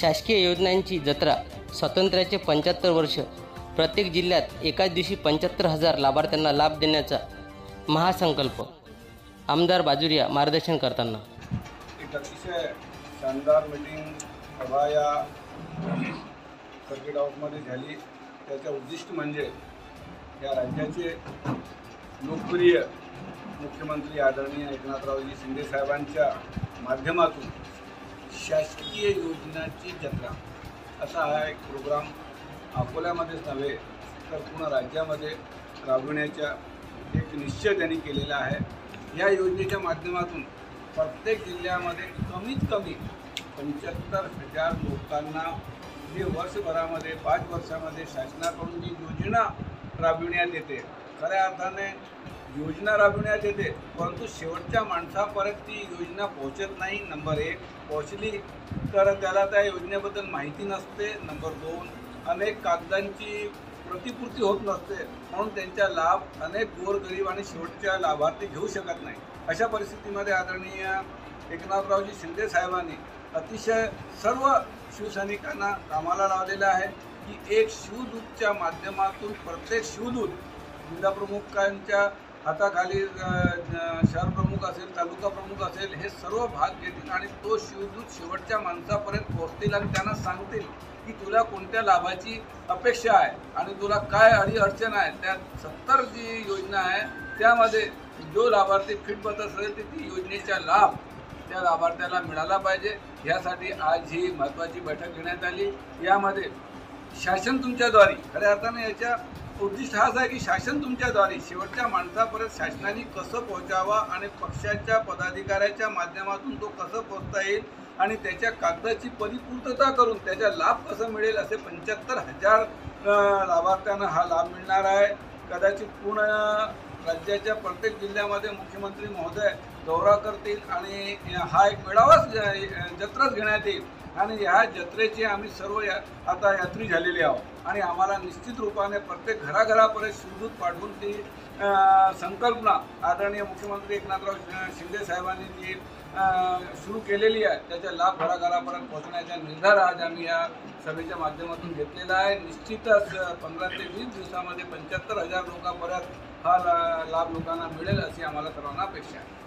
शासकीय योजनांची जत्रा स्वातंत्र्याचे 75 वर्ष प्रत्येक जिल्ह्यात एकाच दिवशी 75,000 लाभार्थ्यांना लाभ देण्याचा महासंकल्प आमदार बाजुरिया मार्गदर्शन करताना एक अतिशय शानदार मीटिंग सभा या सर्किट हाऊसमध्ये झाली। त्याचं उद्दिष्ट म्हणजे या राज्याचे लोकप्रिय मुख्यमंत्री आदरणीय एकनाथरावजी शिंदे साहेबांच्या माध्यमातून शासकीय योजनाची जत्रा असा हा एक प्रोग्राम अकोल्यामध्येच नव्हे तर पूर्ण राज्यामध्ये राबविण्याचा एक निश्चय त्यांनी केलेला आहे। या योजनेच्या माध्यमातून प्रत्येक जिल्ह्यामध्ये कमीत कमी 75,000 लोकांना हे वर्षभरामध्ये 5 वर्षामध्ये शासनाकडून जी योजना राबविण्यात येते, खऱ्या अर्थाने योजना राबविण्यात येते परंतु शेवटच्या माणसापर्यंत ती योजना पोहोचत नाही। नंबर 1 पोहोचली तर त्याला त्या योजनेबद्दल माहिती नसते। नंबर 2 अनेक कागदांची प्रतिपूर्ती होत नसते, म्हणून त्यांचा लाभ अनेक गोरगरीब आणि शेवटच्या लाभार्थी घेऊ शकत नाही। अशा परिस्थितीमध्ये आदरणीय एकनाथरावजी शिंदे साहेबांनी अतिशय सर्व शिवसैनिकांना कामाला लावलेलं आहे की एक शिवदूतच्या माध्यमातून प्रत्येक शिवदूत जिल्हा प्रमुखांच्या हाताखाली शहर प्रमुख असेल, तालुका प्रमुख असेल, हे सर्व भाग घेतील आणि तो शिवदूत शेवटच्या माणसापर्यंत पोहोचतील आणि त्यांना सांगतील की तुला कोणत्या लाभाची अपेक्षा आहे आणि तुला काय अडचण आहे। त्या 70 जी योजना आहे त्यामध्ये जो लाभार्थी फिट बसत असेल तर ती योजनेचा लाभ त्या लाभार्थ्याला मिळाला पाहिजे। यासाठी आज ही महत्त्वाची बैठक घेण्यात आली। यामध्ये शासन तुमच्याद्वारे खऱ्या अर्थाने याच्या उद्दिष्ट हाच आहे की शासन तुमच्याद्वारे शेवटच्या माणसापर्यंत शासनाने कसं पोहोचावा आणि पक्षाच्या पदाधिकाऱ्याच्या माध्यमातून तो कसं पोहोचता येईल आणि त्याच्या कागदाची परिपूर्तता करून त्याचा लाभ कसा मिळेल असे 75,000 लाभार्थ्यांना हा लाभ मिळणार आहे। कदाचित पूर्ण राज्याच्या प्रत्येक जिल्ह्यामध्ये मुख्यमंत्री महोदय दौरा करतील आणि हा एक मेळावाच जत्राच घेण्यात येईल आणि ह्या जत्रेची आम्ही सर्व आता यात्री झालेले आहोत आणि आम्हाला निश्चित रूपाने प्रत्येक घराघरापर्यंत शिवदूत पाठवून ती संकल्पना आदरणीय मुख्यमंत्री एकनाथराव शिंदे साहेबांनी जी सुरू केलेली आहे त्याचा लाभ घराघरापर्यंत पोहोचण्याचा निर्धार आज आम्ही या सभेच्या माध्यमातून घेतलेला आहे। निश्चितच 15 ते 20 दिवसामध्ये 75,000 लोकांपर्यंत हा लाभ लोकांना मिळेल अशी आम्हाला सर्वांना अपेक्षा आहे।